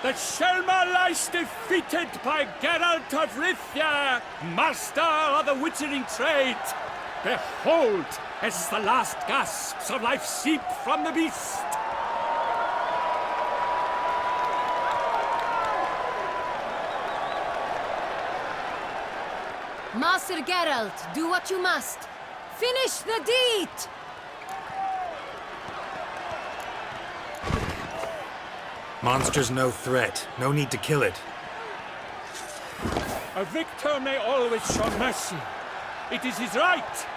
that Shelma lies defeated by Geralt of Rivia, master of the witchering trade. Behold, as the last gasps of life seep from the beast. Master Geralt, do what you must. Finish the deed! Monster's no threat. No need to kill it. A victor may always show mercy. It is his right.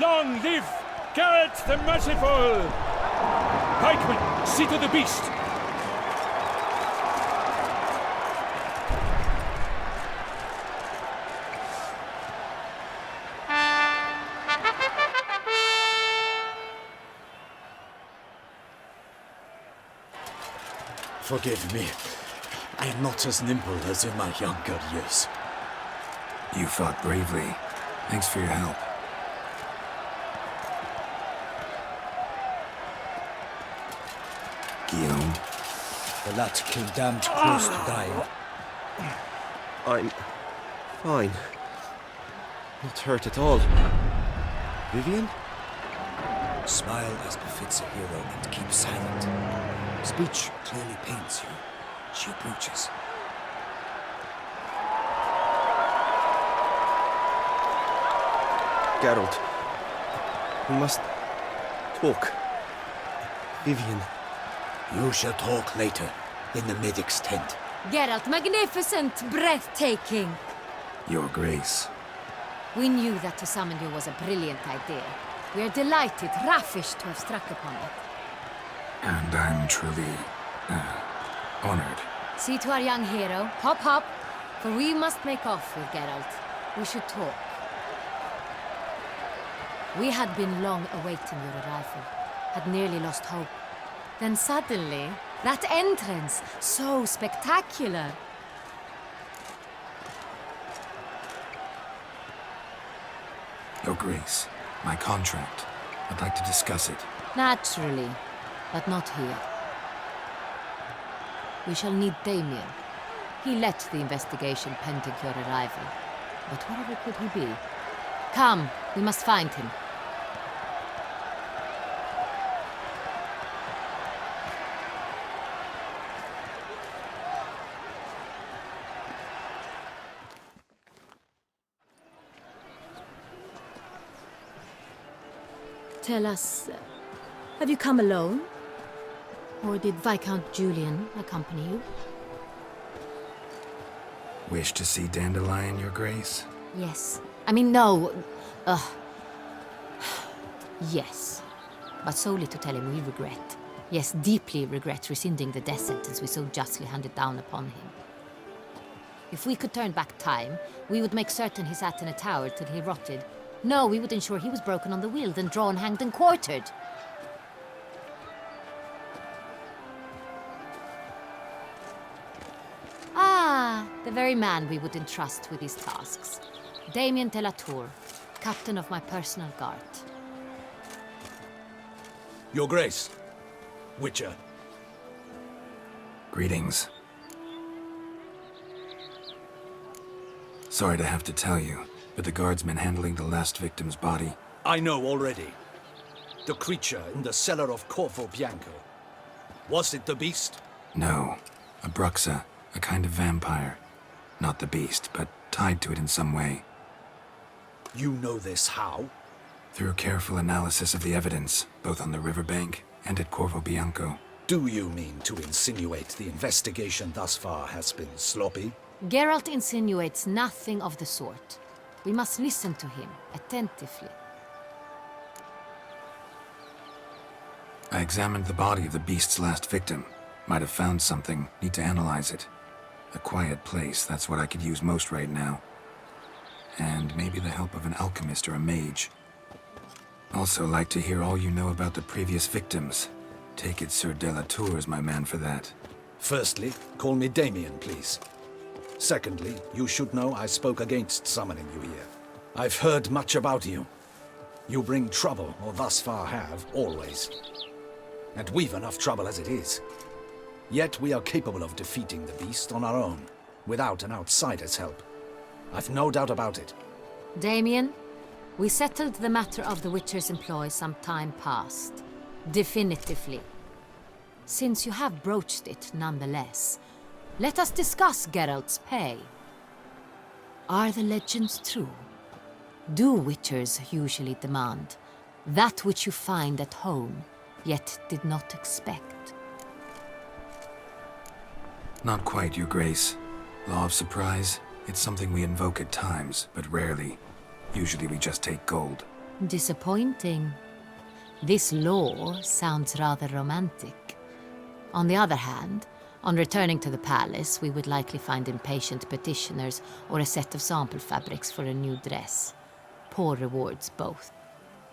Long live Geralt the Merciful! Pikemen, see to the beast! Forgive me. I am not as nimble as in my younger years. You fought bravely. Thanks for your help. Guillaume? The lad came damned close to dying. I'm fine. Not hurt at all. Vivian? Smile as befits a hero and keep silent. Speech clearly pains you. She approaches. Geralt. We must talk. Vivian. You shall talk later, in the medic's tent. Geralt, magnificent, breathtaking. Your Grace. We knew that to summon you was a brilliant idea. We are delighted, ravished to have struck upon it. And I'm truly, honored. See to our young hero. Hop, hop. For we must make off with Geralt. We should talk. We had been long awaiting your arrival. Had nearly lost hope. Then suddenly, that entrance, so spectacular. Your Grace, my contract. I'd like to discuss it. Naturally, but not here. We shall need Damien. He led the investigation pending your arrival. But wherever could he be? Come, we must find him. Tell us, have you come alone? Or did Viscount Julian accompany you? Wish to see Dandelion, Your Grace? Yes. I mean, no. Yes. But solely to tell him we regret. Yes, deeply regret rescinding the death sentence we so justly handed down upon him. If we could turn back time, we would make certain he sat in a tower till he rotted. No, we would ensure he was broken on the wheel, then drawn, hanged, and quartered. Ah, the very man we would entrust with these tasks. Damien de la Tour, captain of my personal guard. Your Grace. Witcher. Greetings. Sorry to have to tell you, but the guardsmen handling the last victim's body... I know already. The creature in the cellar of Corvo Bianco. Was it the beast? No. A Bruxa. A kind of vampire. Not the beast, but tied to it in some way. You know this how? Through careful analysis of the evidence, both on the riverbank and at Corvo Bianco. Do you mean to insinuate the investigation thus far has been sloppy? Geralt insinuates nothing of the sort. We must listen to him, attentively. I examined the body of the beast's last victim. Might have found something. Need to analyze it. A quiet place, that's what I could use most right now. And maybe the help of an alchemist or a mage. Also like to hear all you know about the previous victims. Take it Sir de la Tour is my man for that. Firstly, call me Damien, please. Secondly, you should know I spoke against summoning you here. I've heard much about you. You bring trouble, or thus far have, always. And we've enough trouble as it is. Yet we are capable of defeating the beast on our own, without an outsider's help. I've no doubt about it. Damien, we settled the matter of the Witcher's employ some time past. Definitively. Since you have broached it nonetheless, let us discuss Geralt's pay. Are the legends true? Do Witchers usually demand that which you find at home, yet did not expect? Not quite, Your Grace. Law of surprise, it's something we invoke at times, but rarely. Usually we just take gold. Disappointing. This law sounds rather romantic. On the other hand, on returning to the palace, we would likely find impatient petitioners or a set of sample fabrics for a new dress. Poor rewards, both.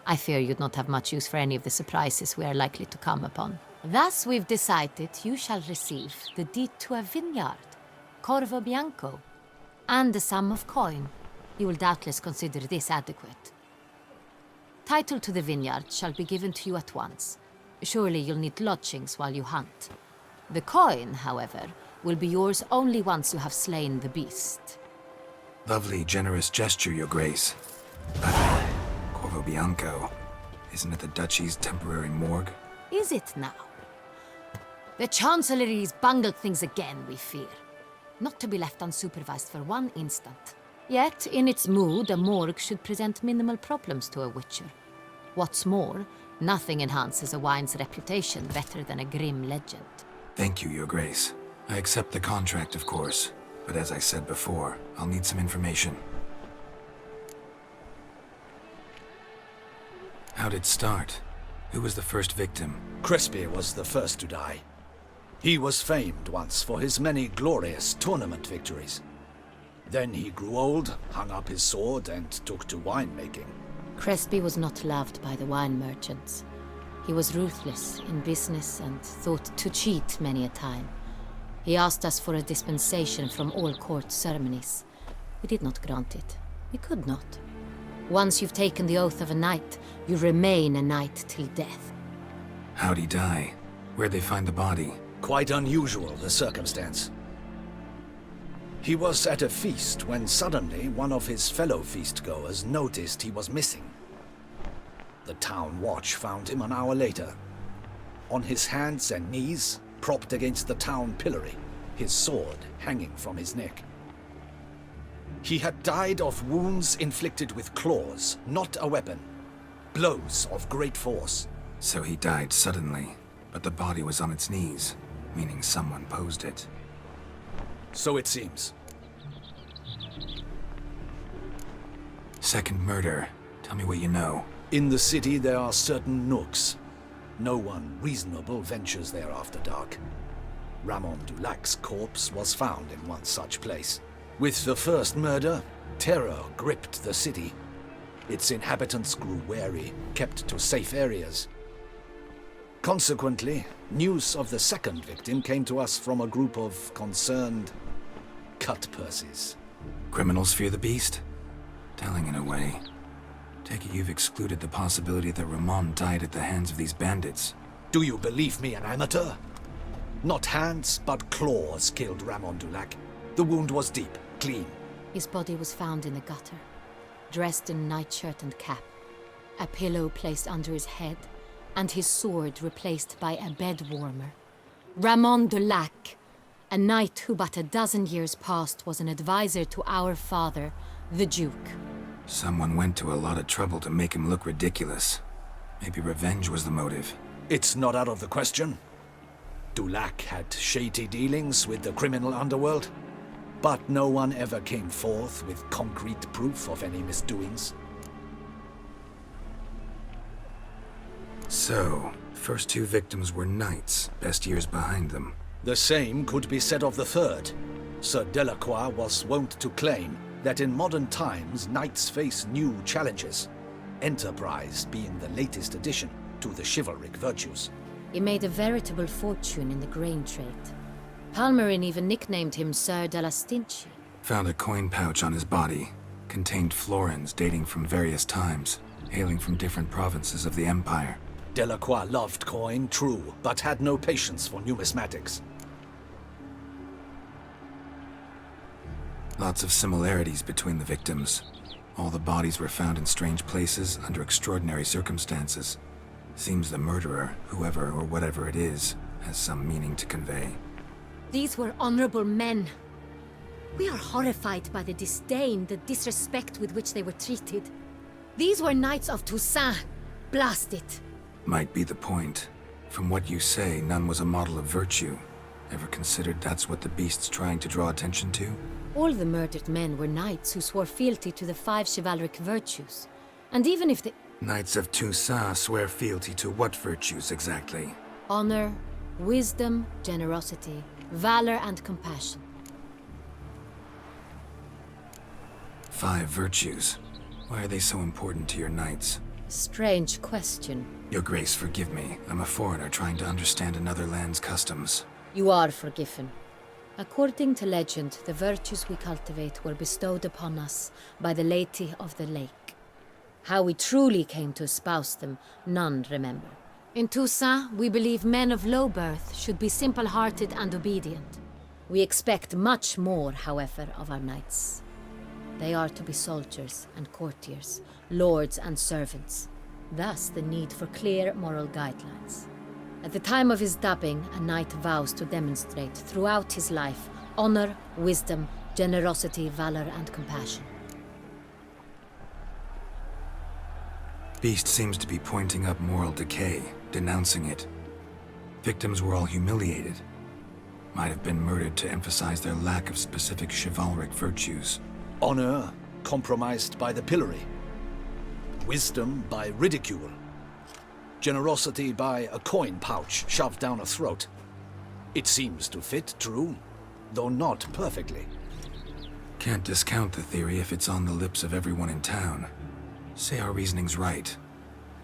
I fear you'd not have much use for any of the surprises we are likely to come upon. Thus, we've decided you shall receive the deed to a vineyard, Corvo Bianco, and a sum of coin. You will doubtless consider this adequate. Title to the vineyard shall be given to you at once. Surely you'll need lodgings while you hunt. The coin, however, will be yours only once you have slain the beast. Lovely, generous gesture, Your Grace. But Corvo Bianco, isn't it the Duchy's temporary morgue? Is it now? The Chancellery's bungled things again, we fear. Not to be left unsupervised for one instant. Yet, in its mood, a morgue should present minimal problems to a Witcher. What's more, nothing enhances a wine's reputation better than a grim legend. Thank you, Your Grace. I accept the contract, of course. But as I said before, I'll need some information. How'd it start? Who was the first victim? Crespi was the first to die. He was famed once for his many glorious tournament victories. Then he grew old, hung up his sword, and took to winemaking. Crespi was not loved by the wine merchants. He was ruthless in business and thought to cheat many a time. He asked us for a dispensation from all court ceremonies. We did not grant it. We could not. Once you've taken the oath of a knight, you remain a knight till death. How'd he die? Where'd they find the body? Quite unusual, the circumstance. He was at a feast when suddenly one of his fellow feastgoers noticed he was missing. The town watch found him an hour later. On his hands and knees, propped against the town pillory, his sword hanging from his neck. He had died of wounds inflicted with claws, not a weapon. Blows of great force. So he died suddenly, but the body was on its knees, meaning someone posed it. So it seems. Second murder. Tell me what you know. In the city there are certain nooks. No one reasonable ventures there after dark. Ramon Dulac's corpse was found in one such place. With the first murder, terror gripped the city. Its inhabitants grew wary, kept to safe areas. Consequently, news of the second victim came to us from a group of concerned cut-purses. Criminals fear the beast? Telling in a way. Take it you've excluded the possibility that Ramon died at the hands of these bandits. Do you believe me an amateur? Not hands, but claws killed Ramon Dulac. The wound was deep, clean. His body was found in the gutter, dressed in nightshirt and cap, a pillow placed under his head, and his sword replaced by a bed warmer. Ramon Dulac, a knight who but a dozen years past was an advisor to our father, the Duke. Someone went to a lot of trouble to make him look ridiculous. Maybe revenge was the motive. It's not out of the question. Dulac had shady dealings with the criminal underworld, but no one ever came forth with concrete proof of any misdoings. So, first two victims were knights, best years behind them. The same could be said of the third. Sir Delacroix was wont to claim that in modern times knights face new challenges, enterprise being the latest addition to the chivalric virtues. He made a veritable fortune in the grain trade. Palmerin even nicknamed him Sir de la Stinchi. Found a coin pouch on his body. Contained florins dating from various times, hailing from different provinces of the Empire. Delacroix loved coin, true, but had no patience for numismatics. Lots of similarities between the victims. All the bodies were found in strange places under extraordinary circumstances. Seems the murderer, whoever or whatever it is, has some meaning to convey. These were honorable men. We are horrified by the disdain, the disrespect with which they were treated. These were knights of Toussaint. Blast it. Might be the point. From what you say, none was a model of virtue. Ever considered that's what the beast's trying to draw attention to? All the murdered men were knights who swore fealty to the 5 chivalric virtues. And even if the Knights of Toussaint swear fealty to what virtues exactly? honor, wisdom, generosity, valor, and compassion. 5 virtues. Why are they so important to your knights? Strange question. Your Grace, forgive me. I'm a foreigner trying to understand another land's customs. You are forgiven. According to legend, the virtues we cultivate were bestowed upon us by the Lady of the Lake. How we truly came to espouse them, none remember. In Toussaint, we believe men of low birth should be simple-hearted and obedient. We expect much more, however, of our knights. They are to be soldiers and courtiers, lords and servants. Thus the need for clear moral guidelines. At the time of his dubbing, a knight vows to demonstrate throughout his life honor, wisdom, generosity, valor, and compassion. Beast seems to be pointing up moral decay, denouncing it. Victims were all humiliated. Might have been murdered to emphasize their lack of specific chivalric virtues. Honor compromised by the pillory. Wisdom by ridicule. Generosity by a coin pouch shoved down a throat. It seems to fit, true, though not perfectly. Can't discount the theory if it's on the lips of everyone in town. Say our reasoning's right.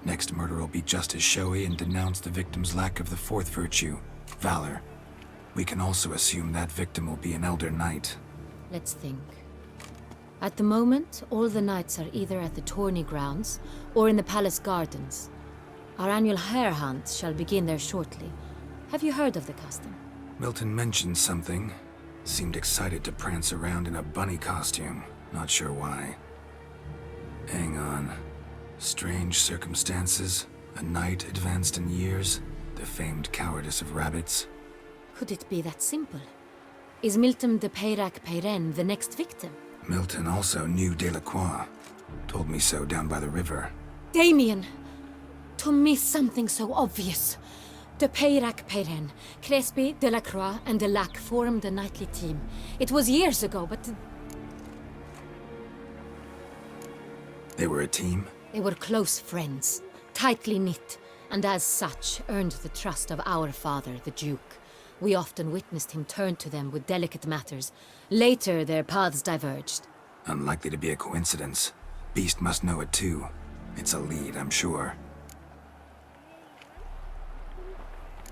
Next murder will be just as showy and denounce the victim's lack of the 4th virtue, valor. We can also assume that victim will be an elder knight. Let's think. At the moment, all the knights are either at the tourney grounds or in the palace gardens. Our annual hare hunt shall begin there shortly. Have you heard of the custom? Milton mentioned something. Seemed excited to prance around in a bunny costume. Not sure why. Hang on. Strange circumstances. A knight advanced in years. The famed cowardice of rabbits. Could it be that simple? Is Milton de Peyrac-Peyren the next victim? Milton also knew Delacroix. Told me so down by the river. Damien! To miss something so obvious. De Peyrac-Peyren, Crespi, Delacroix, and Delac formed a knightly team. It was years ago, but They were a team? they were close friends, tightly knit, and as such earned the trust of our father, the Duke. We often witnessed him turn to them with delicate matters. Later, their paths diverged. Unlikely to be a coincidence. Beast must know it too. It's a lead, I'm sure.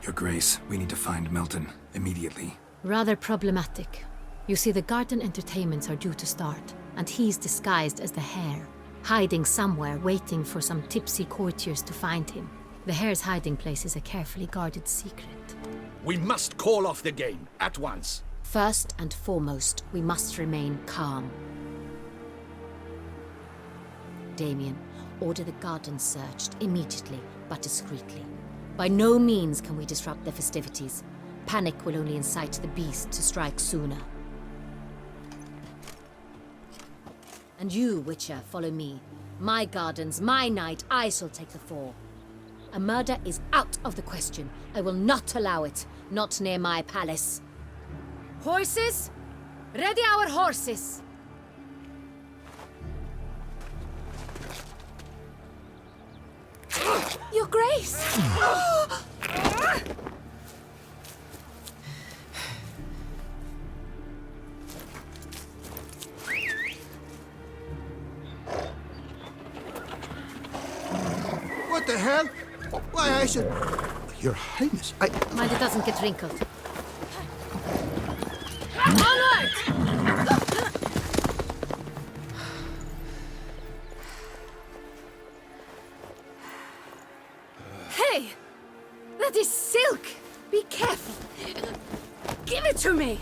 Your Grace, we need to find Milton, immediately. Rather problematic. You see, the garden entertainments are due to start, and he's disguised as the hare, hiding somewhere, waiting for some tipsy courtiers to find him. The hare's hiding place is a carefully guarded secret. We must call off the game, at once. First and foremost, we must remain calm. Damien, order the garden searched immediately, but discreetly. By no means can we disrupt the festivities. Panic will only incite the beast to strike sooner. And you, Witcher, follow me. My gardens, my night, I shall take the fall. A murder is out of the question. I will not allow it. Not near my palace. Horses? Ready our horses! Your Grace! What the hell? Why, I should... Your Highness, Mind it doesn't get wrinkled. Onward! Hey! That is silk! Be careful! Give it to me!